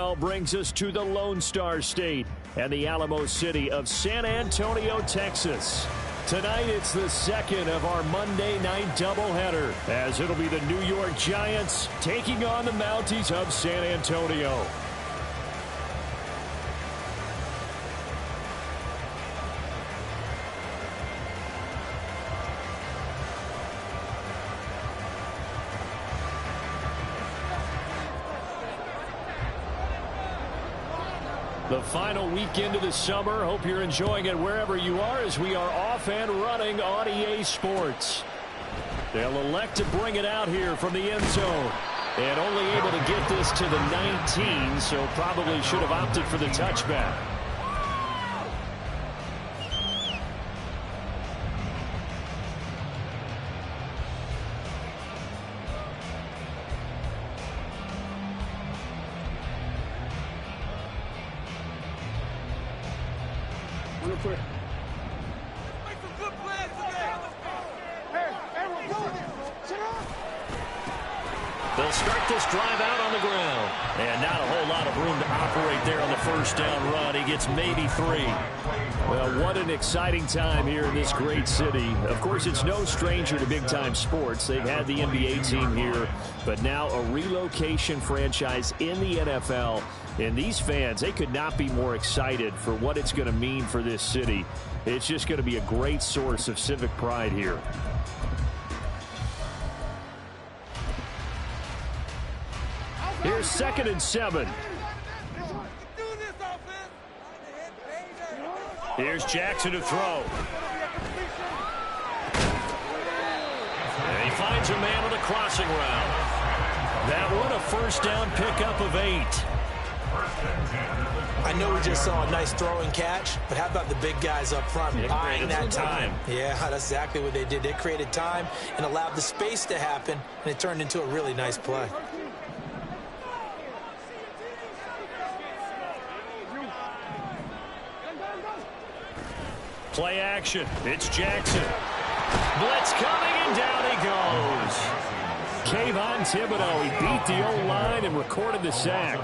NFL brings us to the Lone Star State and the Alamo City of San Antonio, Texas. Tonight, it's the second of our Monday night doubleheader, as it'll be the New York Giants taking on the Mounties of San Antonio. The final weekend of the summer. Hope you're enjoying it wherever you are, as we are off and running on EA Sports. They'll elect to bring it out here from the end zone. And only able to get this to the 19, so probably should have opted for the touchback. They'll start this drive out on the ground. And not a whole lot of room to operate there on the first down run. He gets maybe 3. Well, what an exciting time here in this great city. Of course, it's no stranger to big-time sports. They've had the NBA team here, but now a relocation franchise in the NFL. And these fans, they could not be more excited for what it's going to mean for this city. It's just going to be a great source of civic pride here. Here's 2nd and 7. Here's Jackson to throw. And he finds a man on the crossing route. That one a first down pickup of 8. I know we just saw a nice throw and catch, but how about the big guys up front buying that time? Yeah, that's exactly what they did. They created time and allowed the space to happen, and it turned into a really nice play. Play action. It's Jackson. Blitz coming, and down he goes. Kayvon Thibodeau, he beat the O-line and recorded the sack.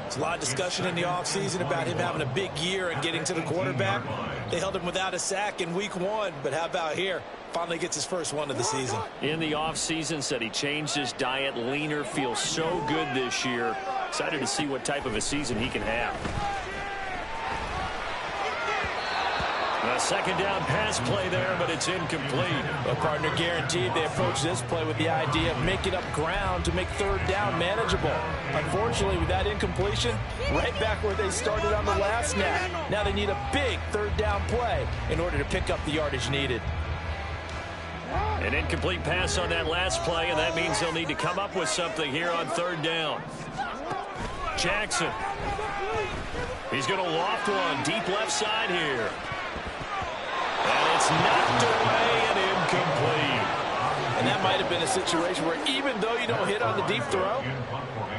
There's a lot of discussion in the offseason about him having a big year and getting to the quarterback. They held him without a sack in week 1, but how about here? Finally gets his first one of the season. In the offseason, said he changed his diet, leaner, feels so good this year. Excited to see what type of a season he can have. A second down pass play there, but it's incomplete. Well, partner guaranteed they approach this play with the idea of making up ground to make 3rd down manageable. Unfortunately, with that incompletion, right back where they started on the last snap. Now they need a big 3rd down play in order to pick up the yardage needed. An incomplete pass on that last play, and that means they'll need to come up with something here on 3rd down. Jackson. He's going to loft one deep left side here. And it's knocked away and incomplete. And that might have been a situation where even though you don't hit on the deep throw,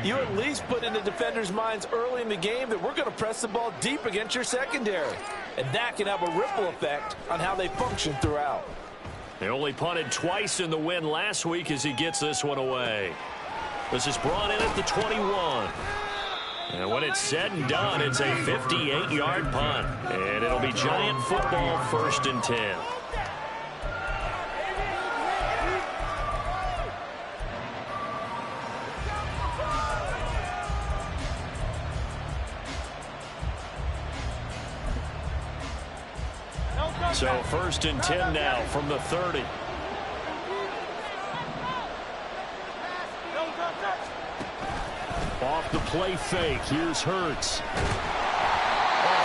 you at least put in the defenders' minds early in the game that we're going to press the ball deep against your secondary. And that can have a ripple effect on how they function throughout. They only punted twice in the win last week as he gets this one away. This is brought in at the 21. And when it's said and done, it's a 58-yard punt. And it'll be Giant football, 1st and 10. So 1st and 10 now from the 30. Off the play fake. Here's Hurts. A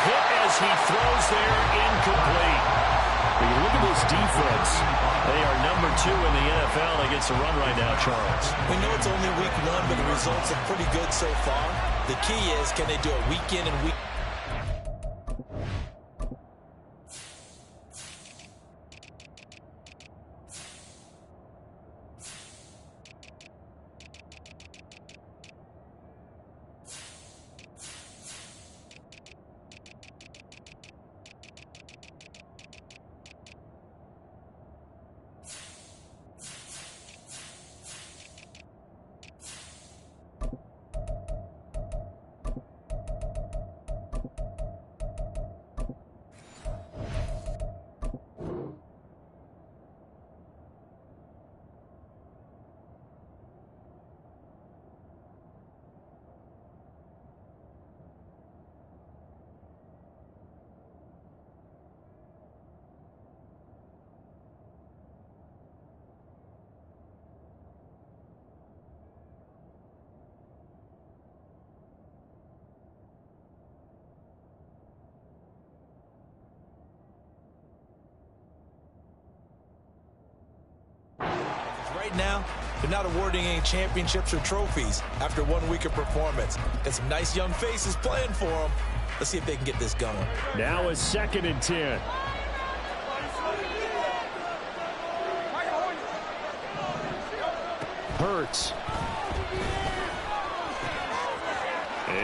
hit as he throws there, incomplete. When you look at this defense, they are number 2 in the NFL against the run right now, Charles. We know it's only week 1, but the results are pretty good so far. The key is, can they do it week in and week out? right now, they're not awarding any championships or trophies after 1 week of performance. Got some nice young faces playing for them. Let's see if they can get this going. Now a 2nd and 10. Hurts.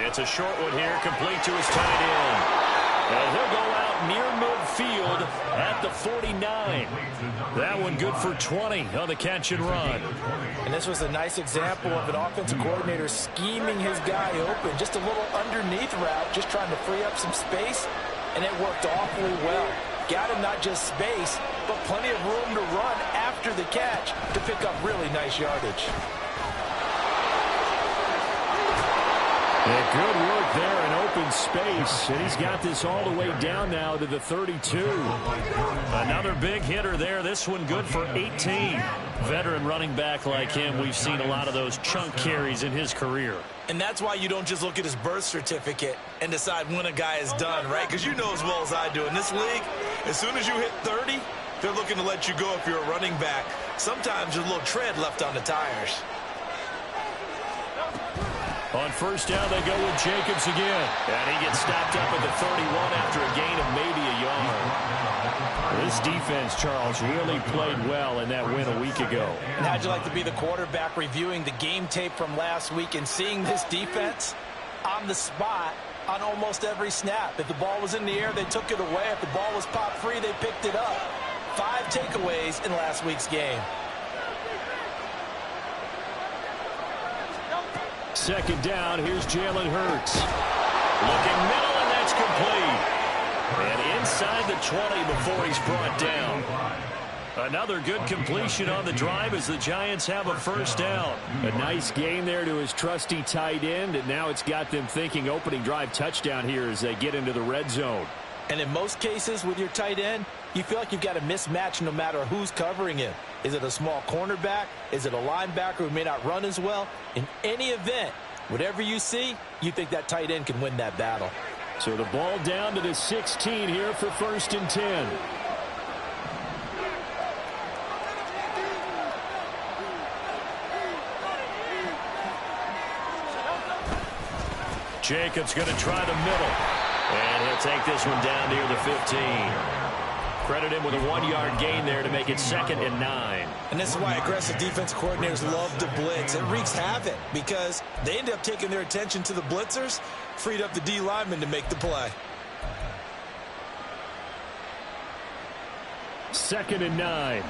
It's a short one here, complete to his tight end. And he'll go out near midfield at the 49. That one good for 20 on the catch and run. And this was a nice example of an offensive coordinator scheming his guy open. Just a little underneath route, just trying to free up some space, and it worked awfully well. Got him not just space, but plenty of room to run after the catch to pick up really nice yardage. Yeah, good work there in open space, and he's got this all the way down now to the 32. Another big hitter there. This one good for 18. Veteran running back like him, we've seen a lot of those chunk carries in his career. And that's why you don't just look at his birth certificate and decide when a guy is done, right? Because you know as well as I do, in this league, as soon as you hit 30, they're looking to let you go if you're a running back. Sometimes there's a little tread left on the tires. On first down, they go with Jacobs again. And he gets stopped up at the 31 after a gain of maybe a yard. This defense, Charles, really played well in that win a week ago. And how'd you like to be the quarterback reviewing the game tape from last week and seeing this defense on the spot on almost every snap? If the ball was in the air, they took it away. If the ball was popped free, they picked it up. 5 takeaways in last week's game. 2nd down, here's Jalen Hurts. Looking middle, and that's complete. And inside the 20 before he's brought down. Another good completion on the drive as the Giants have a first down. A nice gain there to his trusty tight end, and now it's got them thinking opening drive touchdown here as they get into the red zone. And in most cases with your tight end, you feel like you've got a mismatch no matter who's covering him. Is it a small cornerback? Is it a linebacker who may not run as well? In any event, whatever you see, you think that tight end can win that battle. So the ball down to the 16 here for 1st and 10. Jacobs going to try the middle. And he'll take this one down near the 15. Credit him with a 1-yard gain there to make it 2nd and 9. And this is why aggressive defense coordinators love to blitz. It wreaks havoc because they end up taking their attention to the blitzers, freed up the D lineman to make the play. 2nd and 9.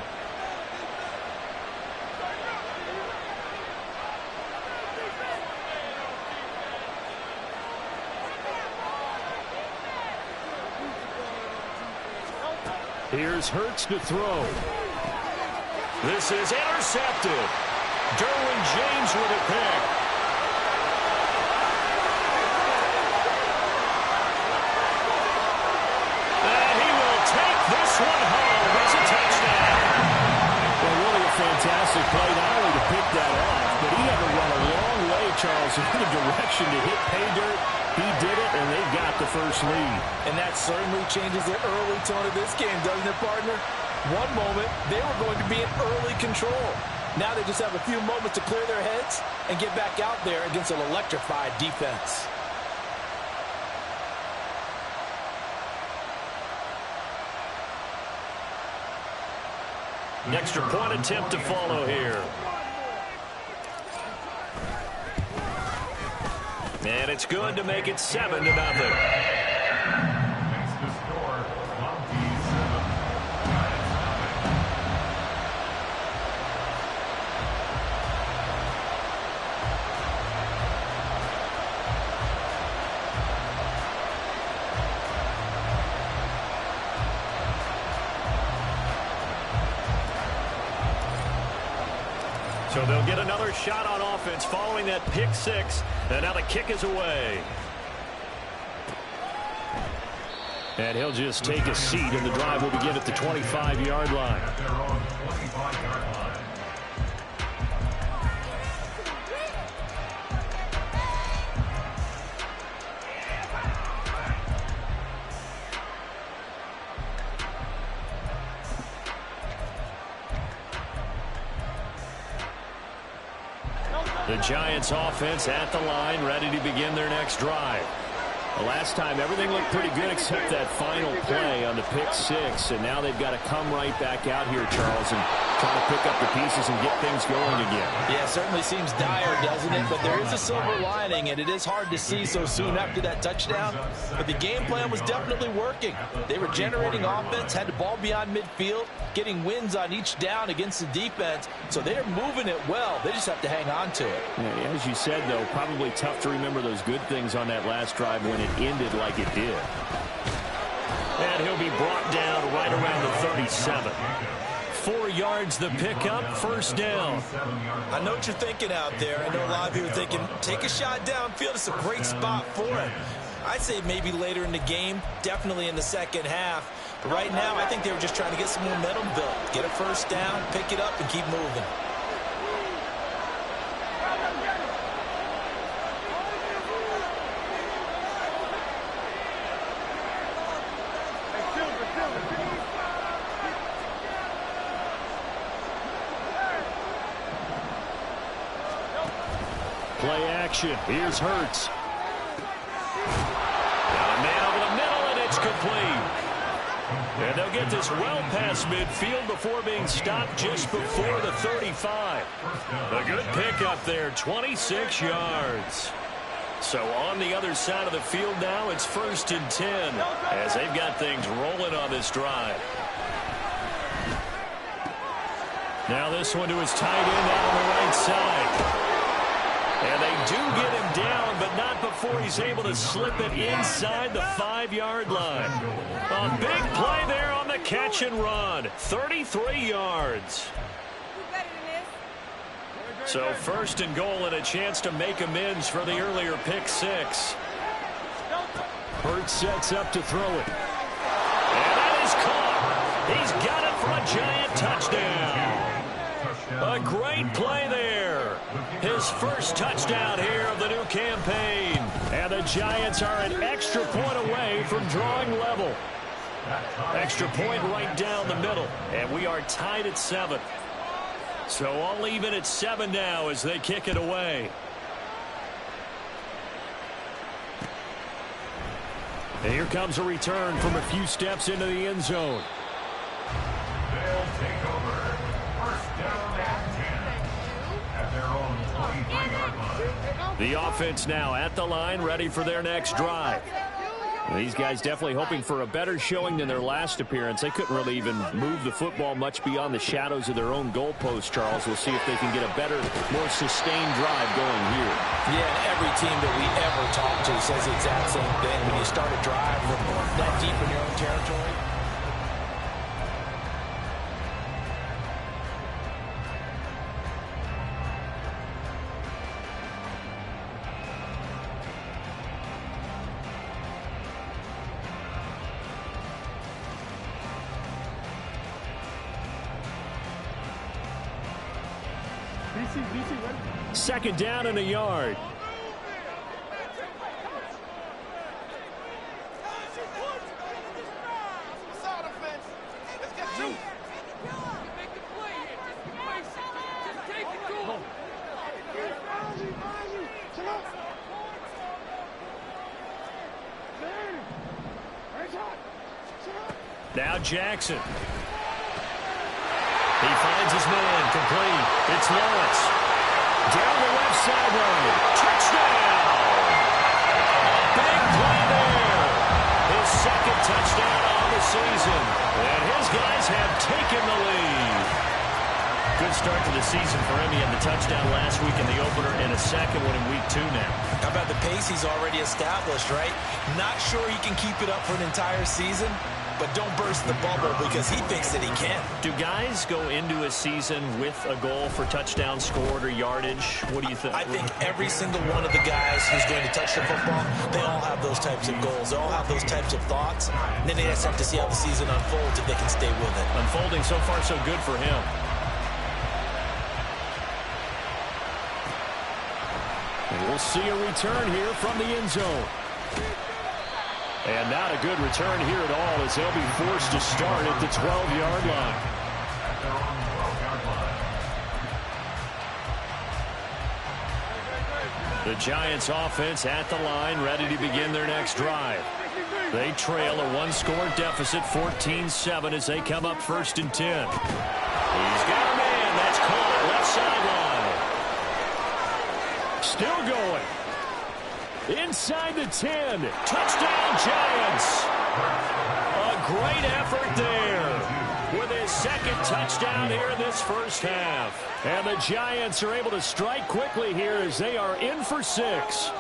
Here's Hurts to throw. This is intercepted. Derwin James with a pick. And he will take this one home. It's a touchdown. Well, really a fantastic play, not only to pick that off, but he had to run a long way, Charles, in the direction to hit pay dirt. He did it, and they've got the first lead. And that certainly changes the early tone of this game, doesn't it, partner? One moment, they were going to be in early control. Now they just have a few moments to clear their heads and get back out there against an electrified defense. An extra point attempt to follow here. And it's good to make it 7-0. So they'll get another shot on offense following that pick six. And now the kick is away. And he'll just take a seat, and the drive will begin at the 25-yard line. The Giants offense at the line, ready to begin their next drive. The last time, everything looked pretty good except that final play on the pick six. And now they've got to come right back out here, Charles, and try to pick up the pieces and get things going again. Yeah, it certainly seems dire, doesn't it? But there is a silver lining, and it is hard to see so soon after that touchdown. But the game plan was definitely working. They were generating offense, had the ball beyond midfield, getting wins on each down against the defense. So they're moving it well. They just have to hang on to it. Yeah, as you said, though, probably tough to remember those good things on that last drive when it ended like it did. And he'll be brought down right around the 37. 4 yards the pickup, first down. I know what you're thinking out there. I know a lot of you are thinking, take a shot downfield. It's a great spot for it. I'd say maybe later in the game, definitely in the second half. But right now, I think they were just trying to get some momentum built. Get a first down, pick it up, and keep moving. Play action. Here's Hurts. Got a man over the middle, and it's complete. And they'll get this well past midfield before being stopped just before the 35. A good pickup there, 26 yards. So on the other side of the field now, it's 1st and 10 as they've got things rolling on this drive. Now this one to his tight end out on the right side. And they do get him down, but not before he's able to slip it inside the 5-yard line. A big play there on the catch and run. 33 yards. So 1st and goal and a chance to make amends for the earlier pick six. Hurts sets up to throw it. And that is caught. He's got it for a Giant touchdown. A great play there. His first touchdown here of the new campaign. And the Giants are an extra point away from drawing level. Extra point right down the middle. And we are tied at 7. So all even at 7 now as they kick it away. And here comes a return from a few steps into the end zone. They'll take over. First down at 10 at their own 23-yard line. The offense now at the line, ready for their next drive. These guys definitely hoping for a better showing than their last appearance. They couldn't really even move the football much beyond the shadows of their own goalpost, Charles. We'll see if they can get a better, more sustained drive going here. Yeah, every team that we ever talk to says the exact same thing. When you start a drive from that deep in your own territory, Second down and a yard. Now Jackson. He finds his man, complete. It's Lawrence. Down the left sideline. Touchdown! Big play there. His second touchdown on the season. And his guys have taken the lead. Good start to the season for him. He had the touchdown last week in the opener and a second one in week 2 now. how about the pace he's already established, right? Not sure he can keep it up for an entire season, but don't burst the bubble because he thinks that he can. Do guys go into a season with a goal for touchdown scored or yardage? What do you think? I think every single one of the guys who's going to touch the football, they all have those types of goals. They all have those types of thoughts. And then they just have to see how the season unfolds if they can stay with it. Unfolding so far so good for him. And we'll see a return here from the end zone. And not a good return here at all as they'll be forced to start at the 12-yard line. The Giants offense at the line, ready to begin their next drive. They trail a one-score deficit, 14-7, as they come up 1st and 10. He's got a man. That's caught left sideline. Still going. Inside the 10. Touchdown, Giants. A great effort there with his second touchdown here in this first half. And the Giants are able to strike quickly here as they are in for 6.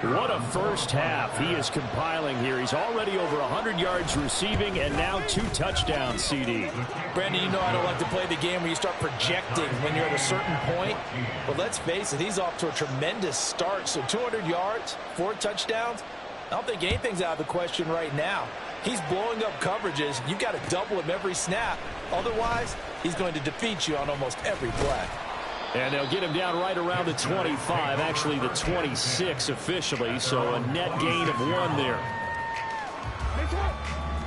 What a first half he is compiling here. He's already over 100 yards receiving and now 2 touchdowns, CD. Brandon, you know I don't like to play the game where you start projecting when you're at a certain point. But let's face it, he's off to a tremendous start. So 200 yards, 4 touchdowns. I don't think anything's out of the question right now. He's blowing up coverages. You've got to double him every snap. Otherwise, he's going to defeat you on almost every play. And they'll get him down right around the 25, actually the 26 officially, so a net gain of 1 there.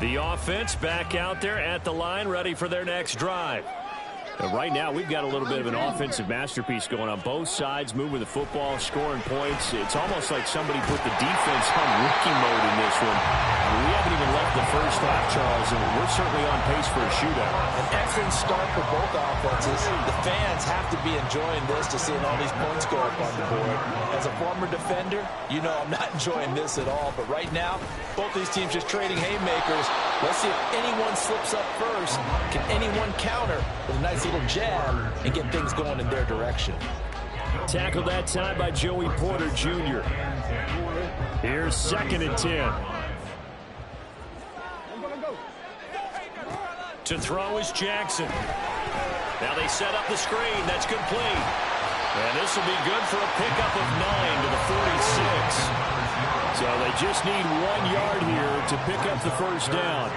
The offense back out there at the line, ready for their next drive. And right now, we've got a little bit of an offensive masterpiece going on both sides, moving the football, scoring points. It's almost like somebody put the defense on rookie mode in this one. I mean, we haven't even left the first half, Charles, and we're certainly on pace for a shootout. An excellent start for both offenses. The fans have to be enjoying this to seeing all these points go up on the board. As a former defender, you know I'm not enjoying this at all. But right now, both these teams just trading haymakers. Let's see if anyone slips up first. Can anyone counter with a nice little jab and get things going in their direction? Tackled that time by Joey Porter Jr. Here's 2nd and 10. To throw is Jackson. Now they set up the screen. That's complete. And this will be good for a pickup of 9 to the 46. So they just need 1 yard here to pick up the first down.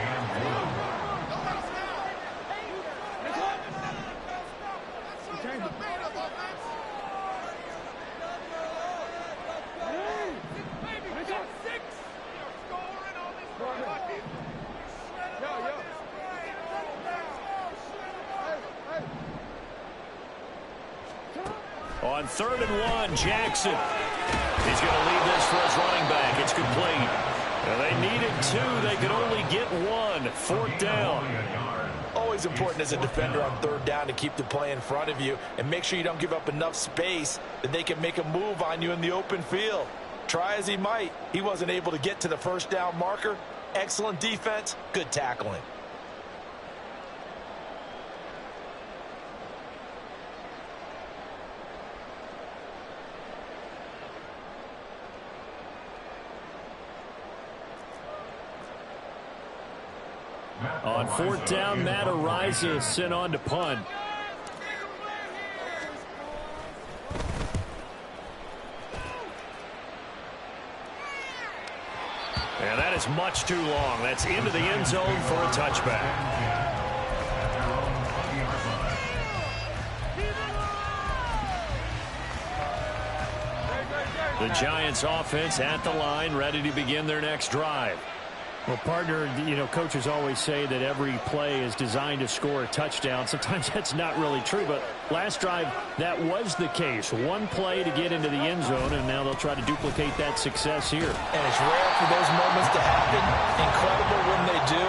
On 3rd and 1, Jackson. He's going to leave this for his running back. It's complete. And they needed 2. They could only get 1. 4th down. Always important as a defender on 3rd down to keep the play in front of you and make sure you don't give up enough space that they can make a move on you in the open field. Try as he might, he wasn't able to get to the first down marker. Excellent defense, good tackling. On 4th down, Matt Ariza sent on to punt. And that is much too long. That's into the end zone for a touchback. The Giants offense at the line, ready to begin their next drive. Well, partner, you know, coaches always say that every play is designed to score a touchdown. Sometimes that's not really true, but last drive, that was the case. 1 play to get into the end zone, and now they'll try to duplicate that success here. And it's rare for those moments to happen. Incredible when they do.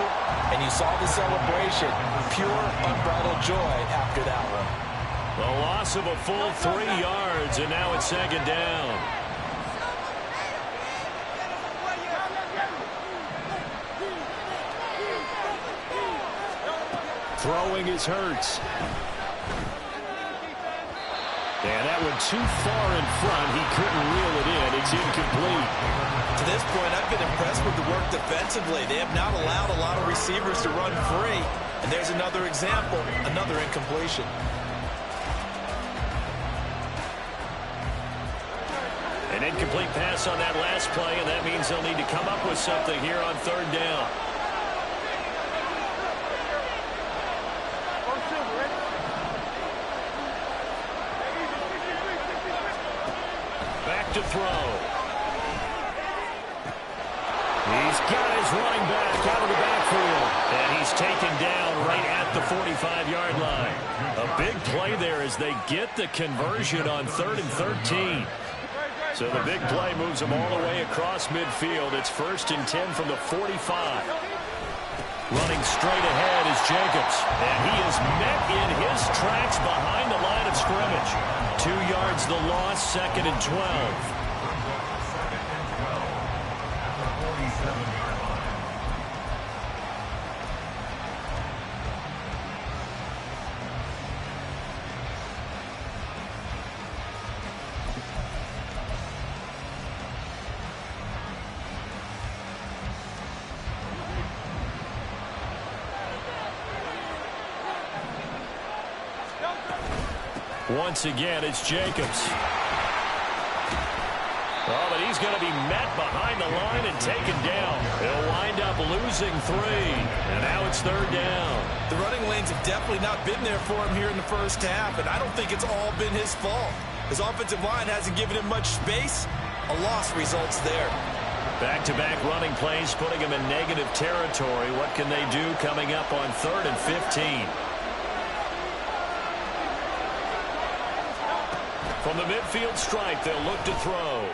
And you saw the celebration. Pure, unbridled joy after that one. The loss of a full 3 yards, and now it's 2nd down. Throwing is Hurts. And that one too far in front. He couldn't reel it in. It's incomplete. To this point, I've been impressed with the work defensively. They have not allowed a lot of receivers to run free. And there's another example, another incompletion. An incomplete pass on that last play, and that means they'll need to come up with something here on 3rd down. To throw. He's got his running back out of the backfield. And he's taken down right at the 45-yard line. A big play there as they get the conversion on 3rd and 13. So the big play moves them all the way across midfield. It's 1st and 10 from the 45. Running straight ahead is Jacobs. And he is met in his tracks behind the line of scrimmage. 2 yards the loss, 2nd and 12. Once again, it's Jacobs. Oh, but he's going to be met behind the line and taken down. He'll wind up losing 3. And now it's 3rd down. The running lanes have definitely not been there for him here in the first half, and I don't think it's all been his fault. His offensive line hasn't given him much space. A loss results there. Back-to-back running plays, putting him in negative territory. What can they do coming up on 3rd and 15? From the midfield stripe, they'll look to throw.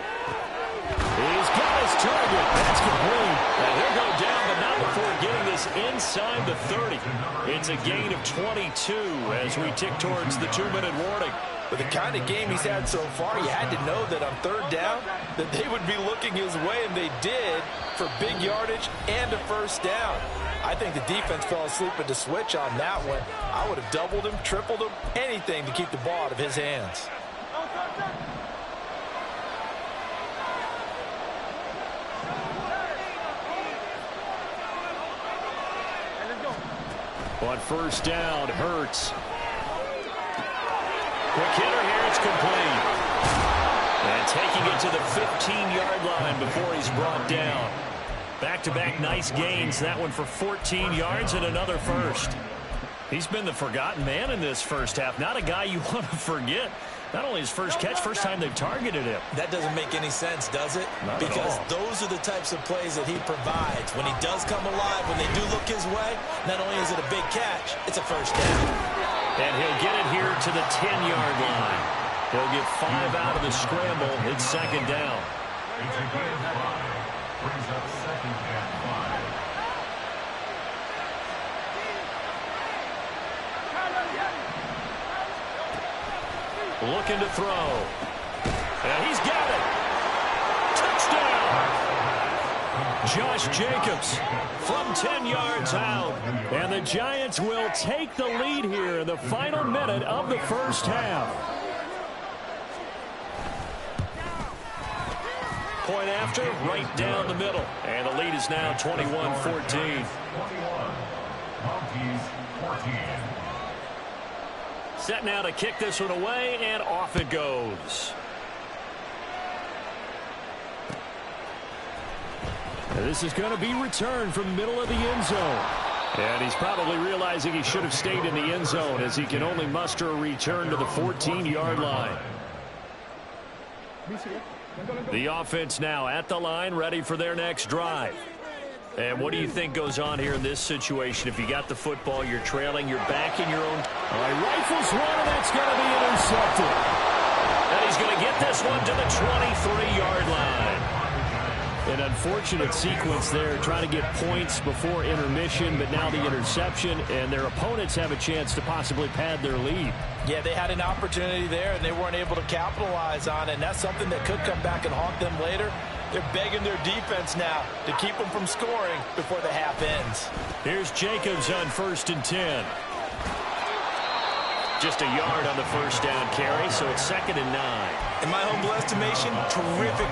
He's got his target. That's complete. Now he'll go down, but not before getting this inside the 30. It's a gain of 22 as we tick towards the 2-minute warning. With the kind of game he's had so far, you had to know that on 3rd down that they would be looking his way, and they did for big yardage and a 1st down. I think the defense fell asleep at the switch on that one. I would have doubled him, tripled him, anything to keep the ball out of his hands. On 1st down, Hurts. Quick hitter here, it's complete. And taking it to the 15-yard line before he's brought down. Back-to-back nice gains, that one for 14 yards and another 1st. He's been the forgotten man in this first half. Not a guy you want to forget. Not only his first catch, first time they've targeted him. That doesn't make any sense, does it? Because those are the types of plays that he provides. When he does come alive, when they do look his way, not only is it a big catch, it's a 1st down. And he'll get it here to the 10-yard line. He'll get 5 out of the scramble. It's 2nd down. It's a gain of 5. Brings up 2nd and 5. Looking to throw. And he's got it. Touchdown. Josh Jacobs from 10 yards out. And the Giants will take the lead here in the final minute of the first half. Point after, right down the middle. And the lead is now 21-14. 21. Mounties 14. Set now to kick this one away, and off it goes. And this is going to be returned from the middle of the end zone. And he's probably realizing he should have stayed in the end zone as he can only muster a return to the 14-yard line. The offense now at the line, ready for their next drive. And what do you think goes on here in this situation? If you got the football, you're trailing, you're back in your own. All right, rifles one, and that's going to be intercepted. And he's going to get this one to the 23-yard line. An unfortunate sequence there, trying to get points before intermission, but now the interception, and their opponents have a chance to possibly pad their lead. Yeah, they had an opportunity there, and they weren't able to capitalize on it, and that's something that could come back and haunt them later. They're begging their defense now to keep them from scoring before the half ends. Here's Jacobs on 1st and 10. Just a yard on the 1st down carry, so it's 2nd and 9. In my humble estimation, terrific.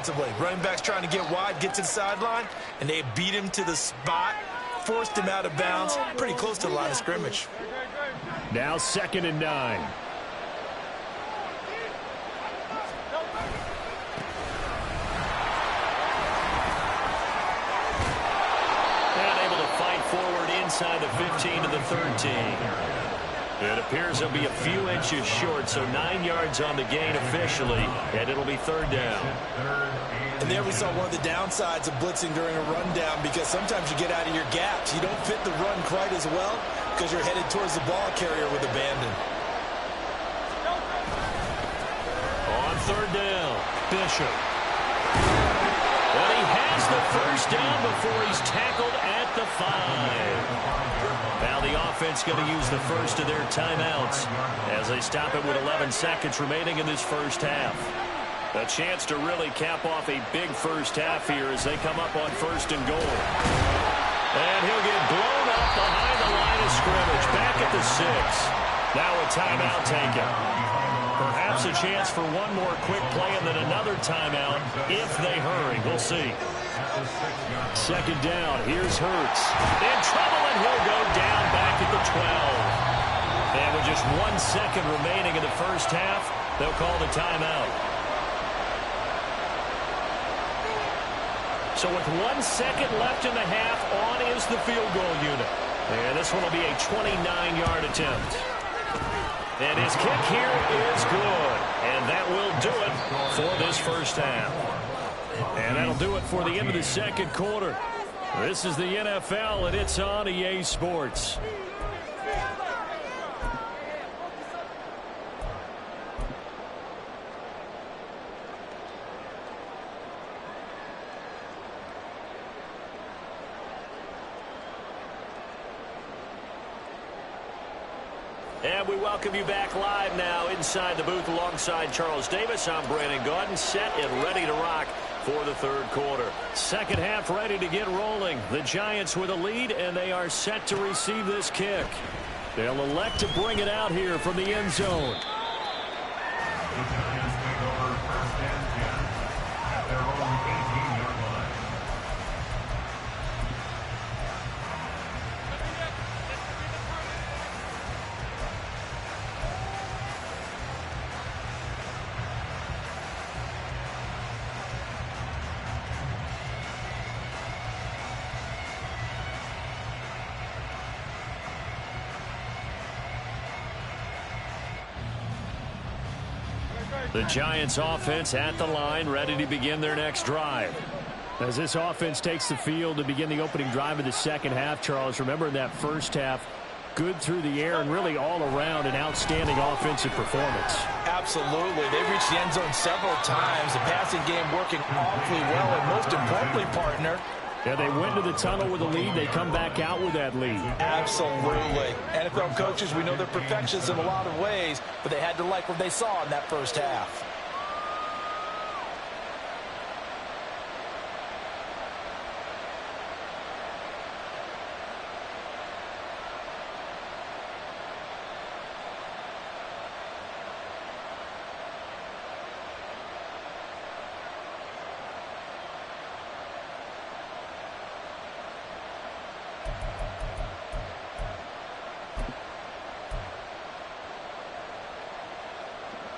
defensively. Running back's trying to get wide, get to the sideline, and they beat him to the spot, forced him out of bounds, pretty close to the line of scrimmage. Now 2nd and 9. And able to fight forward inside the 15 to the 13. It appears he'll be a few inches short, so 9 yards on the gain officially, and it'll be 3rd down. And there we saw one of the downsides of blitzing during a rundown, because sometimes you get out of your gaps. You don't fit the run quite as well because you're headed towards the ball carrier with abandon. On 3rd down, Bishop. And he has the 1st down before he's tackled at the 5. Now the offense going to use the first of their timeouts as they stop it with 11 seconds remaining in this first half. A chance to really cap off a big first half here as they come up on 1st and goal. And he'll get blown up behind the line of scrimmage, back at the 6. Now a timeout taken. Perhaps a chance for one more quick play and then another timeout if they hurry. We'll see. 2nd down. Here's Hurts. In trouble, and he'll go down back at the 12. And with just 1 second remaining in the first half, they'll call the timeout. So with 1 second left in the half, on is the field goal unit. And this one will be a 29-yard attempt. And his kick here is good. And that will do it for this first half. And that'll do it for the end of the 2nd quarter. This is the NFL, and it's on EA Sports. And we welcome you back live now inside the booth alongside Charles Davis. I'm Brandon Gaudin, set and ready to rock for the 3rd quarter. 2nd half ready to get rolling. The Giants with a lead, and they are set to receive this kick. They'll elect to bring it out here from the end zone. The Giants take over 1st and 10 at their own 18-yard line. The Giants offense at the line, ready to begin their next drive. As this offense takes the field to begin the opening drive of the 2nd half, Charles, remember in that first half, good through the air and really all around an outstanding offensive performance. Absolutely. They reached the end zone several times. The passing game working awfully well, and most importantly, partner, yeah, they went to the tunnel with a lead. They come back out with that lead. Absolutely. NFL coaches, we know they're perfectionists in a lot of ways, but they had to like what they saw in that first half.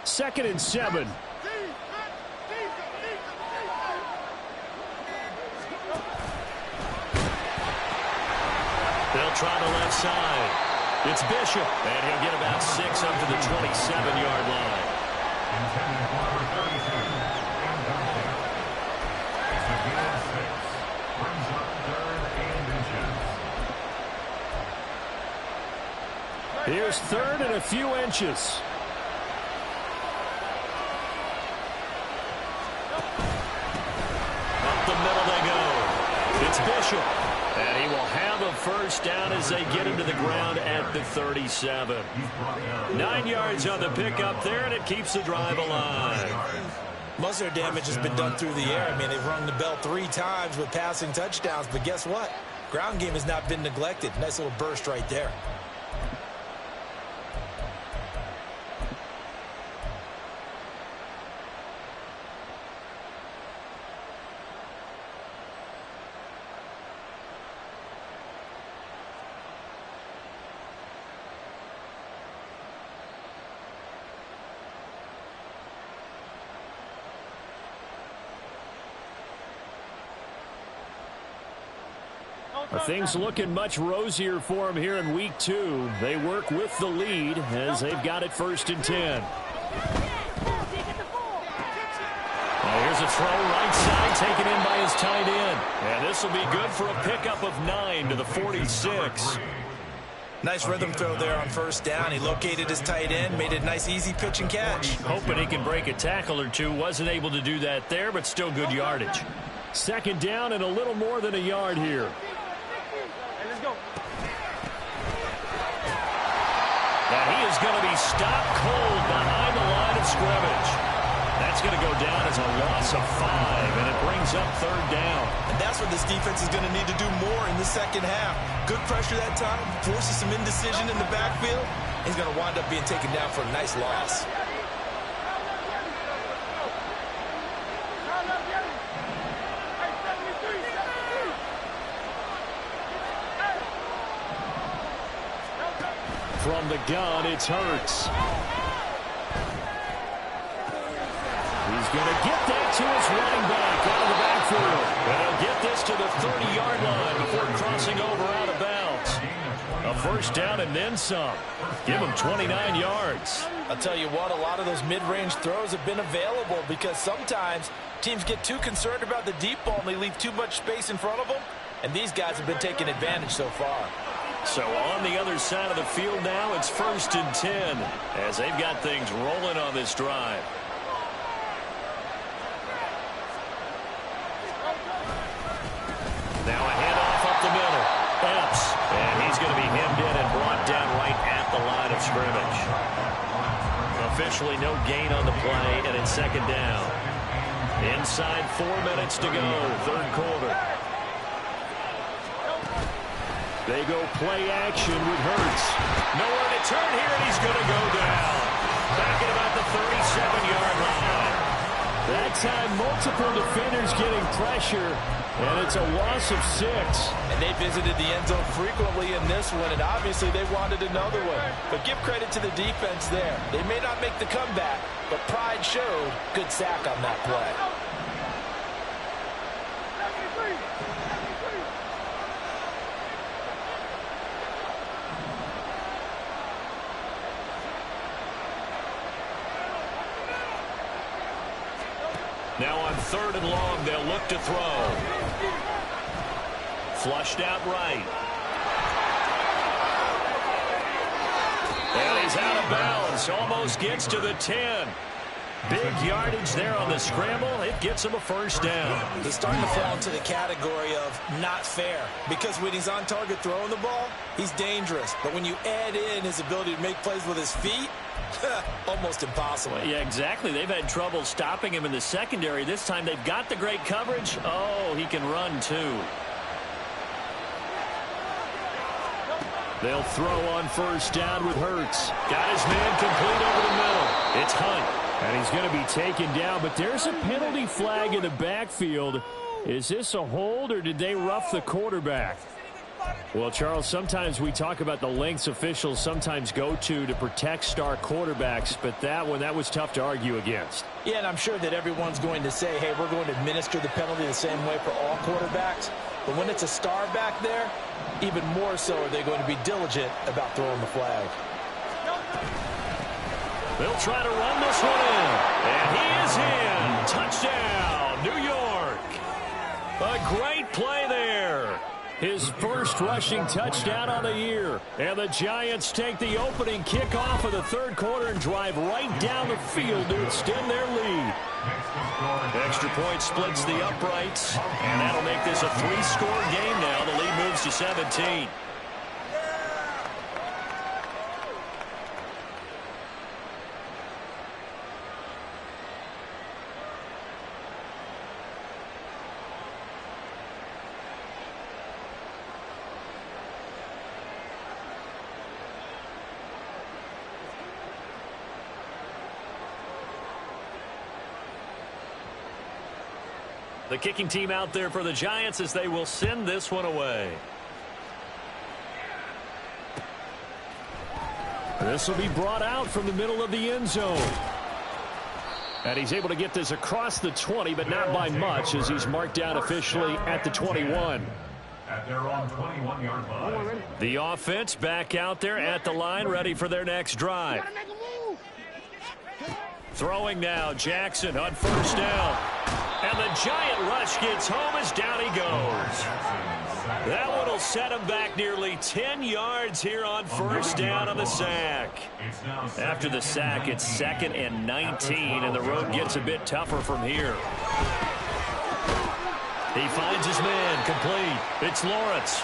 Second and 7. They'll try the left side. It's Bishop, and he'll get about 6 up to the 27-yard line. Intended for number 32. It's a gain of 6. Brings up 3rd and inches. Here's 3rd and a few inches. Up the middle they go. It's Bishop. And he will have a first down as they get him to the ground at the 37. 9 yards on the pickup there, and it keeps the drive alive. Most of their damage has been done through the air. I mean, they've rung the bell 3 times with passing touchdowns, but guess what? Ground game has not been neglected. Nice little burst right there. Are things looking much rosier for them here in week 2? They work with the lead as they've got it 1st and 10. Here's a throw right side taken in by his tight end. And this will be good for a pickup of 9 to the 46. Nice rhythm throw there on 1st down. He located his tight end, made it a nice easy pitch and catch. Hoping he can break a tackle or two. Wasn't able to do that there, but still good yardage. 2nd down and a little more than a yard here. And he is going to be stopped cold behind the line of scrimmage. That's going to go down as a loss of 5, and it brings up 3rd down. And that's what this defense is going to need to do more in the 2nd half. Good pressure that time, forces some indecision in the backfield. He's going to wind up being taken down for a nice loss. From the gun, it's Hurts. He's going to get that to his running back out of the backfield. And he'll get this to the 30-yard line before crossing over out of bounds. A 1st down and then some. Give him 29 yards. I'll tell you what, a lot of those mid-range throws have been available because sometimes teams get too concerned about the deep ball and they leave too much space in front of them. And these guys have been taking advantage so far. So on the other side of the field now, it's 1st and 10 as they've got things rolling on this drive. Now a handoff up the middle. Epps. And he's going to be hemmed in and brought down right at the line of scrimmage. Officially no gain on the play, and it's 2nd down. Inside 4 minutes to go, 3rd quarter. They go play action with Hurts. Nowhere to turn here, and he's going to go down. Back at about the 37-yard line. That time, multiple defenders getting pressure, and it's a loss of 6. And they visited the end zone frequently in this one, and obviously they wanted another one. But give credit to the defense there. They may not make the comeback, but pride showed. Good sack on that play. Now on 3rd and long, they'll look to throw. Flushed out right. And he's out of bounds. Almost gets to the 10. Big yardage there on the scramble. It gets him a 1st down. He's starting to fall into the category of not fair. Because when he's on target throwing the ball, he's dangerous. But when you add in his ability to make plays with his feet, almost impossible. Well, yeah, exactly. They've had trouble stopping him in the secondary. This time they've got the great coverage. Oh, he can run too. They'll throw on 1st down with Hurts. Got his man complete over the middle. It's Hunt. And he's going to be taken down, but there's a penalty flag in the backfield. Is this a hold, or did they rough the quarterback? Well, Charles, sometimes we talk about the lengths officials sometimes go to protect star quarterbacks, but that was tough to argue against. Yeah, and I'm sure that everyone's going to say, hey, we're going to administer the penalty the same way for all quarterbacks. But when it's a star back there, even more so are they going to be diligent about throwing the flag. They'll try to run this one in. And he is in. Touchdown, New York. A great play there. His first rushing touchdown on the year. And the Giants take the opening kickoff of the 3rd quarter and drive right down the field to extend their lead. Extra point splits the uprights. And that'll make this a 3-score game now. The lead moves to 17. The kicking team out there for the Giants as they will send this one away. This will be brought out from the middle of the end zone. And he's able to get this across the 20, but not by much as he's marked down officially at the 21. at their own 21-yard line. The offense back out there at the line, ready for their next drive. Throwing now, Jackson on first down. And the giant rush gets home as down he goes. That one will set him back nearly 10 yards here on first down on the sack. After the sack, it's 2nd and 19, and the road gets a bit tougher from here. He finds his man, complete. It's Lawrence.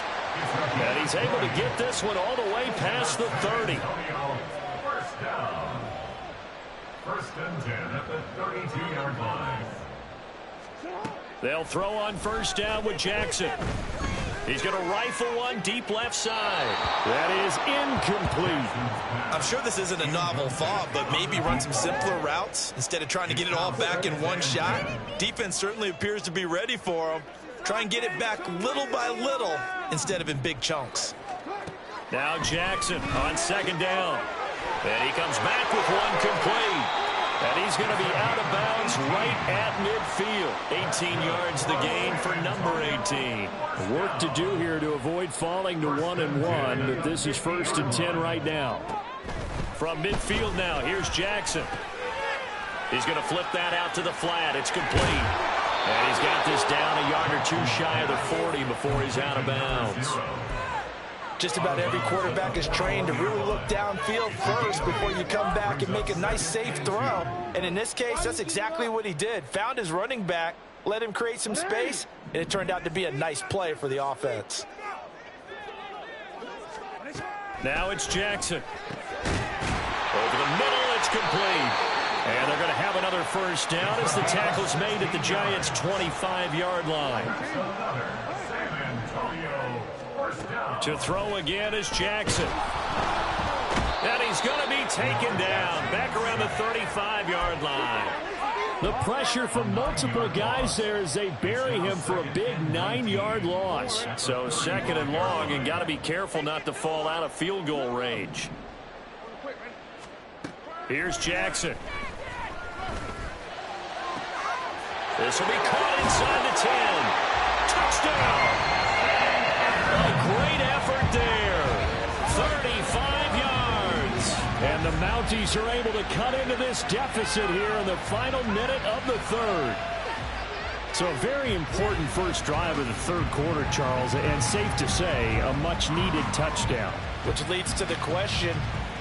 And he's able to get this one all the way past the 30. First down. First and 10 at the 32-yard line. They'll throw on first down with Jackson. He's going to rifle one deep left side. That is incomplete. I'm sure this isn't a novel thought, but maybe run some simpler routes instead of trying to get it all back in one shot. Defense certainly appears to be ready for him. Try and get it back little by little instead of in big chunks. Now Jackson on second down. And he comes back with one complete. And he's going to be out of bounds right at midfield. 18 yards the gain for number 18. Work to do here to avoid falling to 1-1, but this is 1st and 10 right now. From midfield now, here's Jackson. He's going to flip that out to the flat. It's complete. And he's got this down a yard or two shy of the 40 before he's out of bounds. Just about every quarterback is trained to really look downfield first before you come back and make a nice, safe throw. And in this case, that's exactly what he did. Found his running back, let him create some space, and it turned out to be a nice play for the offense. Now it's Jackson. Over the middle, it's complete. And they're going to have another first down as the tackle's made at the Giants' 25-yard line. To throw again is Jackson. And he's going to be taken down back around the 35-yard line. The pressure from multiple guys there as they bury him for a big 9-yard loss. So 2nd and long, and got to be careful not to fall out of field goal range. Here's Jackson. This will be caught inside the 10. Touchdown! A great effort there. 35 yards. And the Mounties are able to cut into this deficit here in the final minute of the 3rd. So a very important first drive of the 3rd quarter, Charles, and safe to say, a much-needed touchdown. Which leads to the question,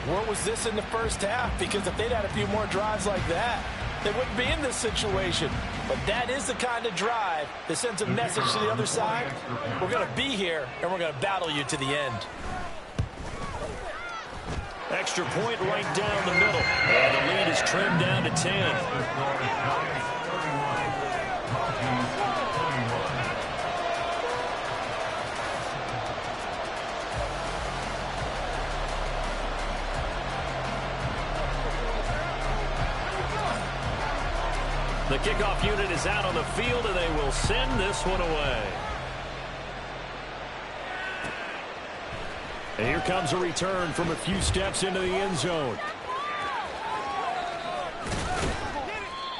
where was this in the first half? Because if they'd had a few more drives like that, they wouldn't be in this situation. But that is the kind of drive that sends a message to the other side. We're going to be here, and we're going to battle you to the end. Extra point right down the middle. And the lead is trimmed down to 10. The kickoff unit is out on the field, and they will send this one away. And here comes a return from a few steps into the end zone.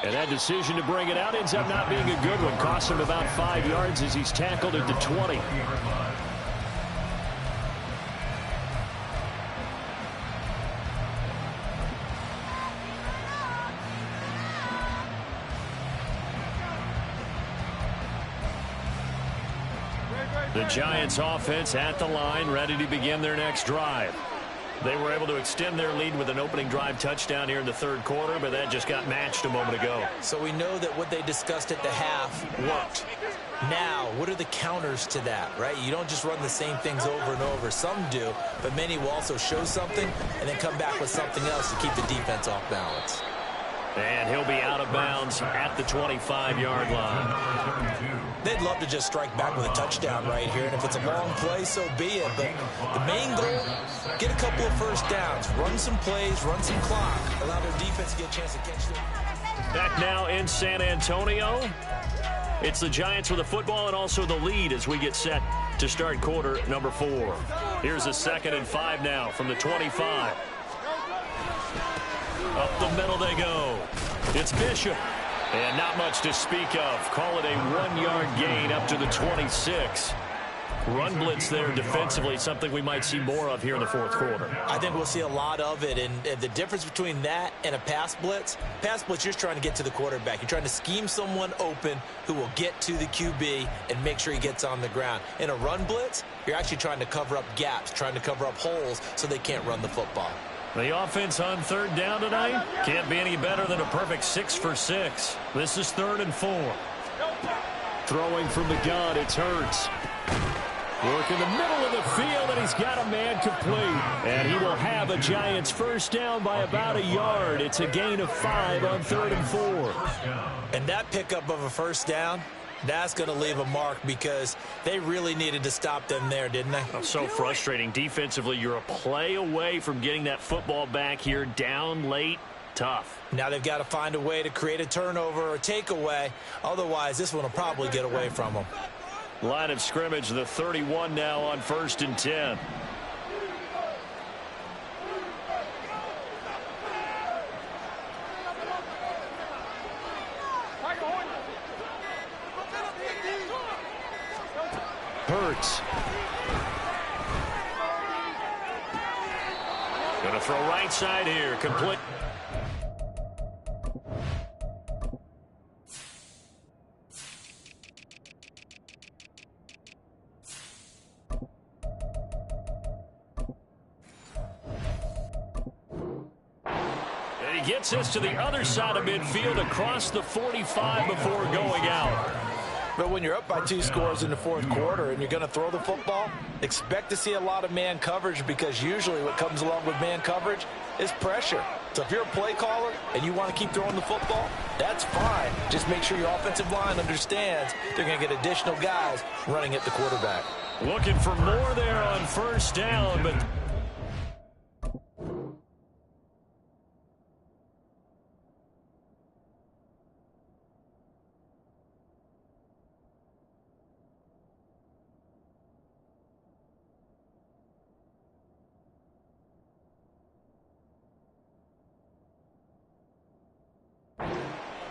And that decision to bring it out ends up not being a good one. Costs him about 5 yards as he's tackled at the 20. The Giants offense at the line, ready to begin their next drive. They were able to extend their lead with an opening drive touchdown here in the 3rd quarter, but that just got matched a moment ago. So we know that what they discussed at the half worked. Now, what are the counters to that, right? You don't just run the same things over and over. Some do, but many will also show something and then come back with something else to keep the defense off balance. And he'll be out of bounds at the 25-yard line. They'd love to just strike back with a touchdown right here, and if it's a long play, so be it. But the main goal, get a couple of first downs, run some plays, run some clock, allow their defense to get a chance to catch them. Back now in San Antonio. It's the Giants with the football and also the lead as we get set to start quarter number 4. Here's a 2nd and 5 now from the 25. Up the middle they go. It's Bishop. And not much to speak of. Call it a 1-yard gain up to the 26. Run blitz there defensively, something we might see more of here in the fourth quarter. I think we'll see a lot of it, and the difference between that and a pass blitz, you're just trying to get to the quarterback. You're trying to scheme someone open who will get to the QB and make sure he gets on the ground. In a run blitz, you're actually trying to cover up gaps, trying to cover up holes so they can't run the football. The offense on third down tonight can't be any better than a perfect 6 for 6. This is 3rd and 4. Throwing from the gun, it's Hurts. Work in the middle of the field, and he's got a man complete. And he will have a Giants first down by about a yard. It's a gain of 5 on 3rd and 4. And that pickup of a first down, that's going to leave a mark because they really needed to stop them there, didn't they? Oh, so frustrating. Defensively, you're a play away from getting that football back here down late. Tough. Now they've got to find a way to create a turnover or takeaway. Otherwise, this one will probably get away from them. Line of scrimmage, the 31 now on 1st and 10. Hurts. Going to throw right side here. Complete. And he gets us to the other side of midfield across the 45 before going out. But when you're up by 2 scores in the fourth quarter and you're going to throw the football, expect to see a lot of man coverage because usually what comes along with man coverage is pressure. So if you're a play caller and you want to keep throwing the football, that's fine. Just make sure your offensive line understands they're going to get additional guys running at the quarterback. Looking for more there on first down, but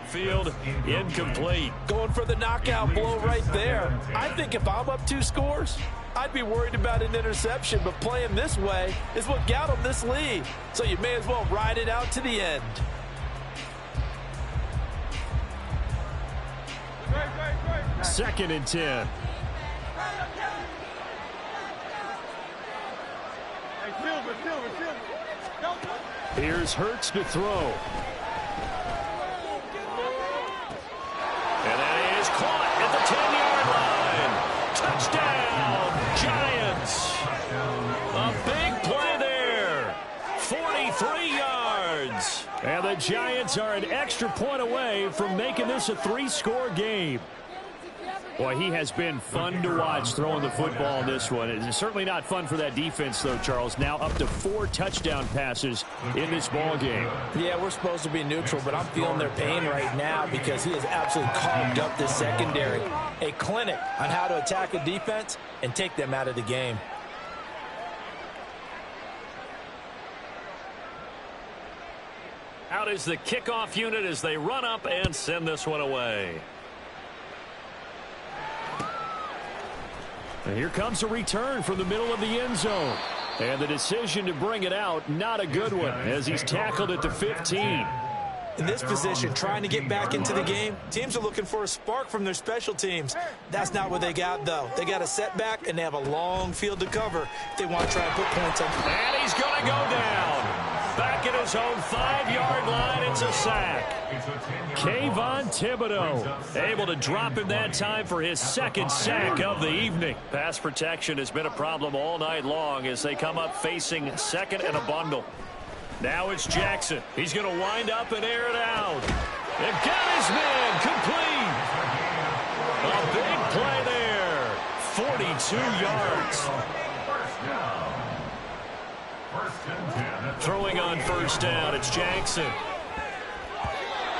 field incomplete. Going for the knockout blow right there. I think if I'm up 2 scores, I'd be worried about an interception, but playing this way is what got them this lead. So you may as well ride it out to the end. Second and 10. Here's Hurts to throw. And that is caught at the 10-yard line. Touchdown, Giants. A big play there. 43 yards. And the Giants are an extra point away from making this a 3-score game. Boy, he has been fun to watch throwing the football in this one. It's certainly not fun for that defense, though, Charles. Now up to 4 touchdown passes in this ball game. Yeah, we're supposed to be neutral, but I'm feeling their pain right now because he has absolutely carved up this secondary. A clinic on how to attack a defense and take them out of the game. Out is the kickoff unit as they run up and send this one away. And here comes a return from the middle of the end zone. And the decision to bring it out, not a good one, as he's tackled at the 15. In this position, trying to get back into the game, teams are looking for a spark from their special teams. That's not what they got, though. They got a setback, and they have a long field to cover if they want to try and put points on. And he's going to go down. Back at his own 5-yard line, it's a sack. Kayvon Thibodeau able to drop him that time for his 2nd sack of the evening. Pass protection has been a problem all night long as they come up facing 2nd and a bundle. Now it's Jackson. He's going to wind up and air it out. And got his man complete. A big play there. 42 yards. Throwing on first down, it's Jackson.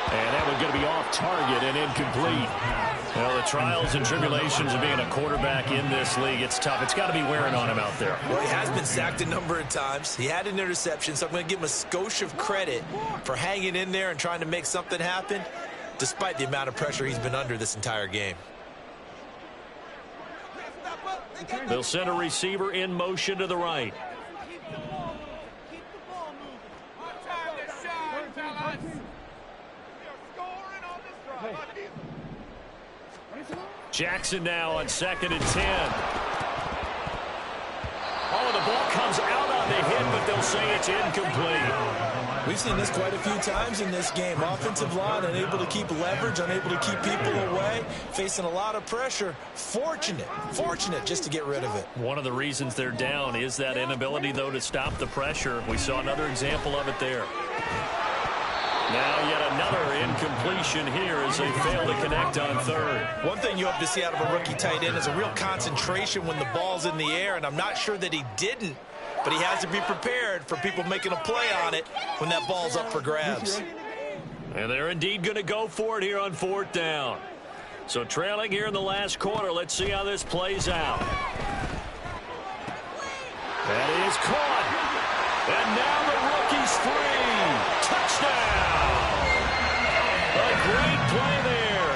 And that one's going to be off target and incomplete. Well, the trials and tribulations of being a quarterback in this league, it's tough. It's got to be wearing on him out there. Well, he has been sacked a number of times. He had an interception, so I'm going to give him a skosh of credit for hanging in there and trying to make something happen, despite the amount of pressure he's been under this entire game. They'll send a receiver in motion to the right. Jackson now on 2nd and 10. Oh, the ball comes out on the hit, but they'll say it's incomplete. We've seen this quite a few times in this game. Offensive line unable to keep leverage, unable to keep people away, facing a lot of pressure. Fortunate just to get rid of it. One of the reasons they're down is that inability, though, to stop the pressure. We saw another example of it there. Now yet another incompletion here as they fail to connect on 3rd. One thing you hope to see out of a rookie tight end is a real concentration when the ball's in the air, and I'm not sure that he didn't, but he has to be prepared for people making a play on it when that ball's up for grabs. And they're indeed going to go for it here on 4th down. So trailing here in the last quarter, let's see how this plays out. That is caught. And now the rookie's free. Touchdown. A great play there.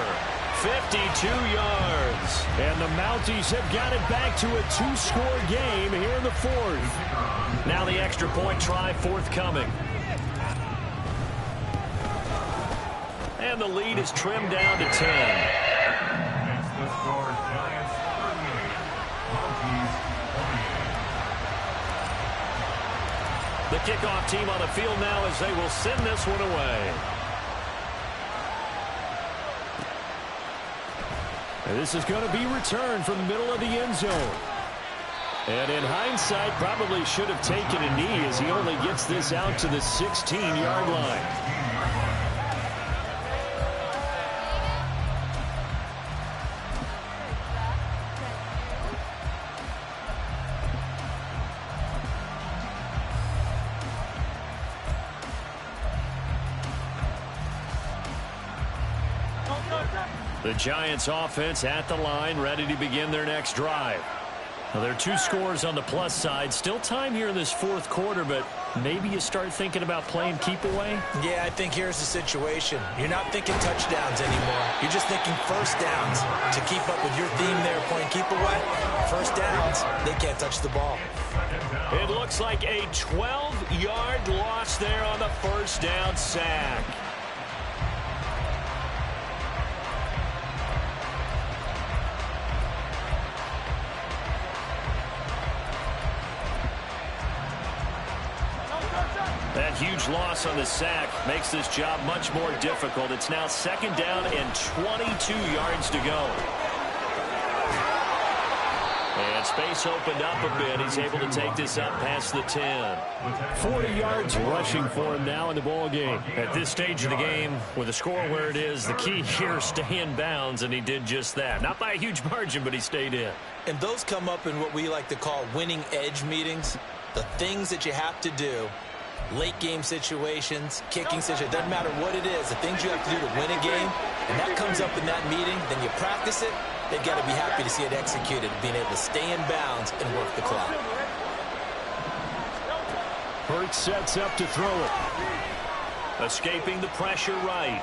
52 yards. And the Mounties have got it back to a 2-score game here in the 4th. Now the extra point try forthcoming. And the lead is trimmed down to 10. It's the score, Giants 38, Mounties 48. The kickoff team on the field now as they will send this one away. And this is going to be returned from the middle of the end zone. And in hindsight, probably should have taken a knee as he only gets this out to the 16-yard line. The Giants offense at the line, ready to begin their next drive. Well, there are 2 scores on the plus side. Still time here in this 4th quarter, but maybe you start thinking about playing keep away? Yeah, I think here's the situation. You're not thinking touchdowns anymore. You're just thinking first downs to keep up with your theme there, playing keep away. First downs, they can't touch the ball. It looks like a 12-yard loss there on the first down sack. That huge loss on the sack makes this job much more difficult. It's now 2nd down and 22 yards to go. And space opened up a bit. He's able to take this up past the 10. 40 yards rushing for him now in the ball game. At this stage of the game, with the score where it is, the key here is stay in bounds, and he did just that. Not by a huge margin, but he stayed in. And those come up in what we like to call winning edge meetings. The things that you have to do. Late game situations, kicking situations, doesn't matter what it is, the things you have to do to win a game, and that comes up in that meeting, then you practice it, they've got to be happy to see it executed, being able to stay in bounds and work the clock. Hurts sets up to throw it. Escaping the pressure right.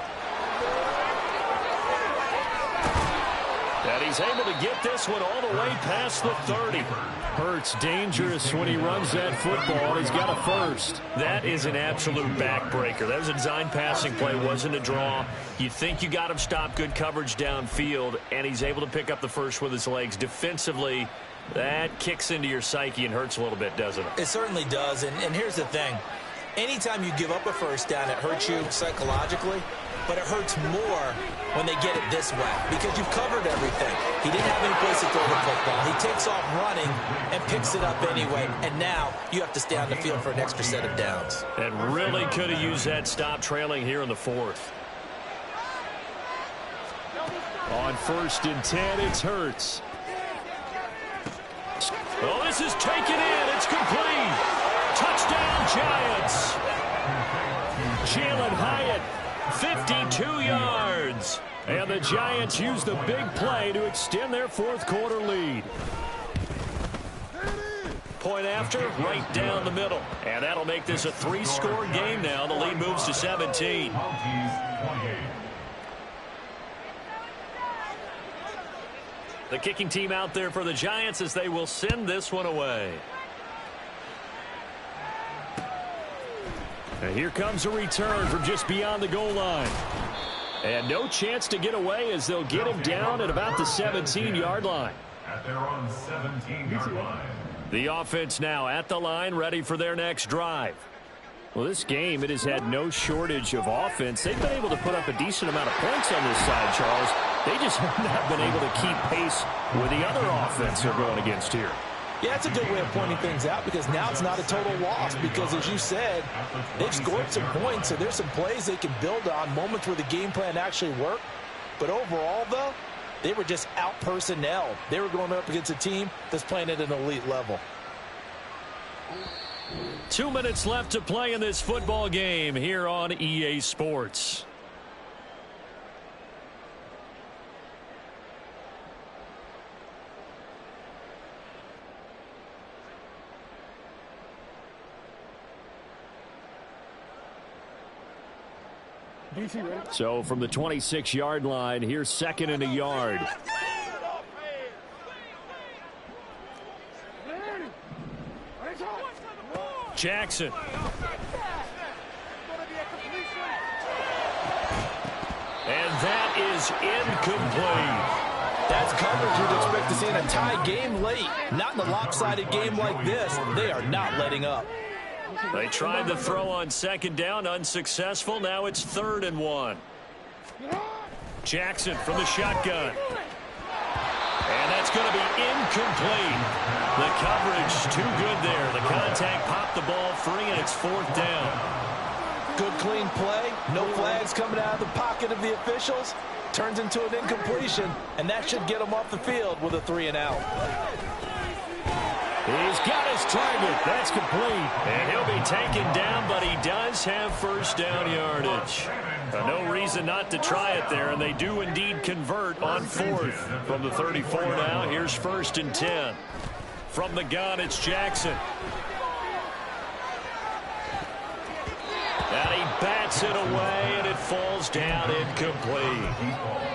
And he's able to get this one all the way past the 30. Hurts dangerous when he runs that football. He's got a first. That is an absolute backbreaker. That was a design passing play, wasn't a draw. You think you got him stopped, good coverage downfield, and he's able to pick up the first with his legs. Defensively, that kicks into your psyche and hurts a little bit, doesn't it? It certainly does, and here's the thing. Anytime you give up a first down, it hurts you psychologically, but it hurts more when they get it this way because you've covered everything. He didn't have any place to throw the football. He takes off running and picks it up anyway, and now you have to stay on the field for an extra set of downs. And really could have used that stop trailing here in the 4th. On 1st and 10, it's Hurts. Oh, this is taken in. It's complete. Touchdown, Giants. Jalen Hyatt, 52 yards. And the Giants use the big play to extend their 4th quarter lead. Point after, right down the middle. And that'll make this a 3-score game now. The lead moves to 17. The kicking team out there for the Giants as they will send this one away. And here comes a return from just beyond the goal line. And no chance to get away as they'll get him down at about the 17-yard line. At their own 17-yard line. The offense now at the line, ready for their next drive. Well, this game, it has had no shortage of offense. They've been able to put up a decent amount of points on this side, Charles. They just have not been able to keep pace with the other offense they're going against here. Yeah, it's a good way of pointing things out because now it's not a total loss because, as you said, they've scored some points, so there's some plays they can build on, moments where the game plan actually worked. But overall, though, they were just out-personnel. They were going up against a team that's playing at an elite level. 2 minutes left to play in this football game here on EA Sports. So from the 26-yard line, here's 2nd and a yard. Jackson. And that is incomplete. That's coverage you'd expect to see in a tie game late. Not in a lopsided game like this. They are not letting up. They tried the throw on 2nd down, unsuccessful. Now it's 3rd and 1. Jackson from the shotgun. And that's going to be incomplete. The coverage too good there. The contact popped the ball free, and it's 4th down. Good clean play. No flags coming out of the pocket of the officials. Turns into an incompletion, and that should get him off the field with a 3-and-out. He's got his target. That's complete. And he'll be taken down, but he does have 1st down yardage. No reason not to try it there, and they do indeed convert on 4th. From the 34 now, here's 1st and 10. From the gun, it's Jackson. And he bats it away, and it falls down incomplete.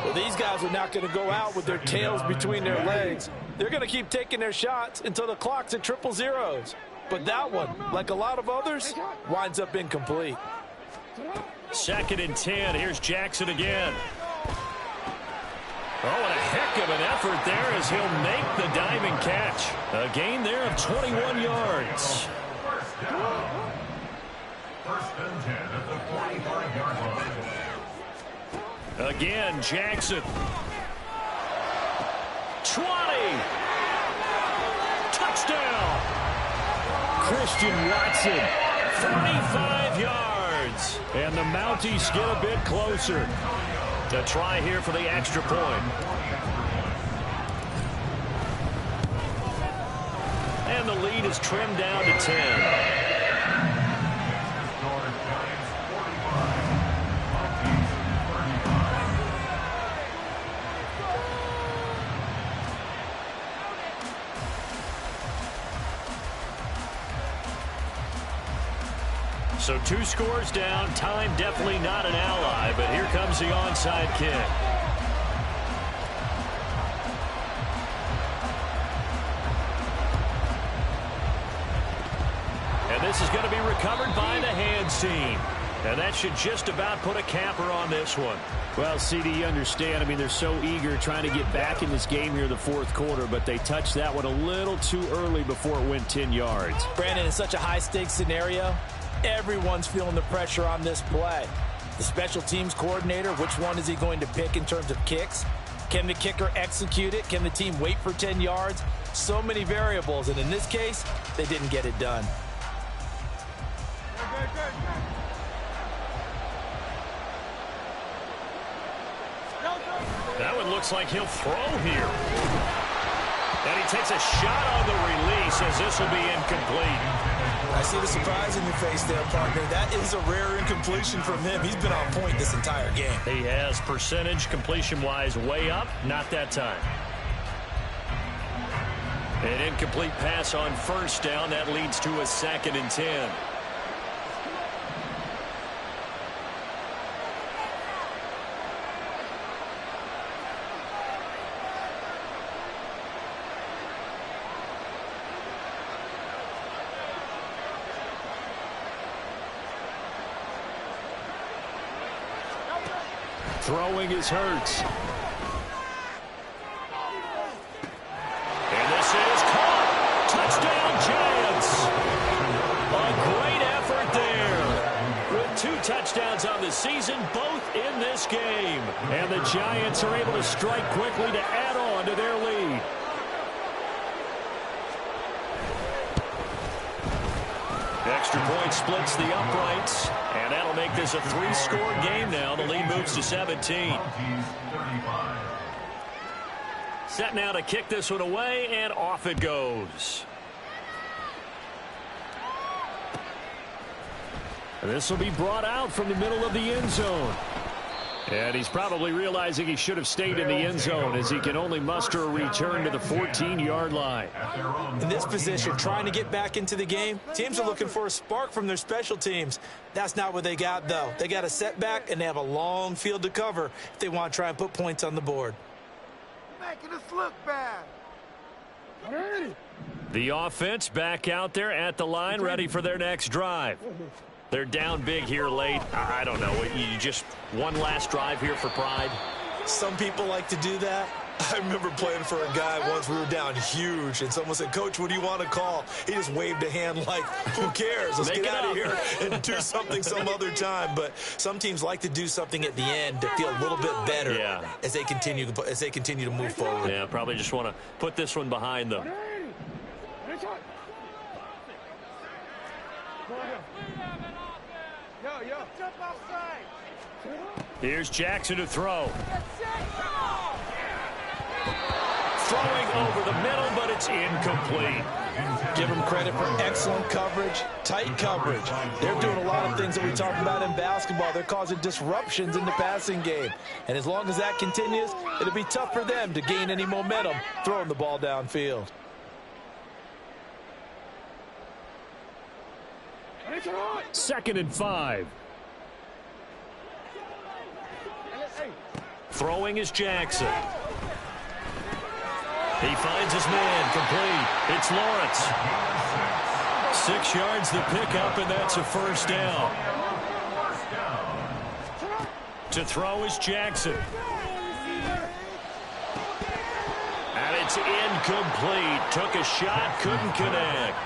Well, these guys are not going to go out with their tails between their legs. They're going to keep taking their shots until the clock's at 000. But that one, like a lot of others, winds up incomplete. 2nd and 10. Here's Jackson again. Oh, and a heck of an effort there as he'll make the diamond catch. A gain there of 21 yards. 1st down. 1st and 10 at the 45-yard line. Again, Jackson. 20. Touchdown. Christian Watson. 45 yards. And the Mounties get a bit closer. To try here for the extra point. And the lead is trimmed down to 10. So 2 scores down. Time definitely not an ally, but here comes the onside kick. And this is going to be recovered by the hands team. And that should just about put a capper on this one. Well, CD, you understand. I mean, they're so eager trying to get back in this game here in the 4th quarter, but they touched that one a little too early before it went 10 yards. Brandon, in such a high-stakes scenario, everyone's feeling the pressure on this play. The special teams coordinator, which one is he going to pick in terms of kicks? Can the kicker execute it? Can the team wait for 10 yards? So many variables, and in this case, they didn't get it done. That one looks like he'll throw here. And he takes a shot on the release as this will be incomplete. I see the surprise in your face there, partner. That is a rare incompletion from him. He's been on point this entire game. He has percentage completion-wise way up. Not that time. An incomplete pass on 1st down. That leads to a 2nd and 10. Throwing is Hurts. And this is caught. Touchdown, Giants. A great effort there. With 2 touchdowns on the season, both in this game. And the Giants are able to strike quickly to add on to their lead. Extra point splits the uprights, and that'll make this a 3-score game now. The lead moves to 17. Set now to kick this one away, and off it goes. This will be brought out from the middle of the end zone. And he's probably realizing he should have stayed in the end zone as he can only muster a return to the 14-yard line. In this position, trying to get back into the game, teams are looking for a spark from their special teams. That's not what they got, though. They got a setback, and they have a long field to cover if they want to try and put points on the board. Making us look bad. The offense back out there at the line, ready for their next drive. They're down big here late. I don't know. You just one last drive here for pride? Some people like to do that. I remember playing for a guy once. We were down huge, and someone said, "Coach, what do you want to call?" He just waved a hand like, "Who cares? Let's get out of here and do something some other time." But some teams like to do something at the end to feel a little bit better as they continue to move forward. Yeah, probably just want to put this one behind them. Here's Jackson to throw. Throwing over the middle, but it's incomplete. Give them credit for excellent coverage, tight coverage. They're doing a lot of things that we talk about in basketball. They're causing disruptions in the passing game. And as long as that continues, it'll be tough for them to gain any momentum throwing the ball downfield. Second and 5. Throwing is Jackson. He finds his man, complete. It's Lawrence. 6 yards the pickup, and that's a first down. To throw is Jackson. And it's incomplete. Took a shot, couldn't connect.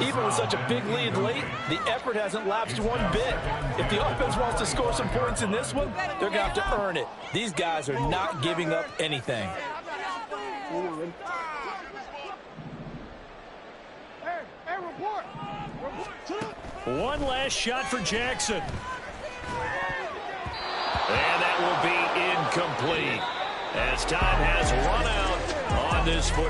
Even with such a big lead late, the effort hasn't lapsed one bit. If the offense wants to score some points in this one, they're going to have to earn it. These guys are not giving up anything. One last shot for Jackson. And that will be incomplete as time has run out on this football.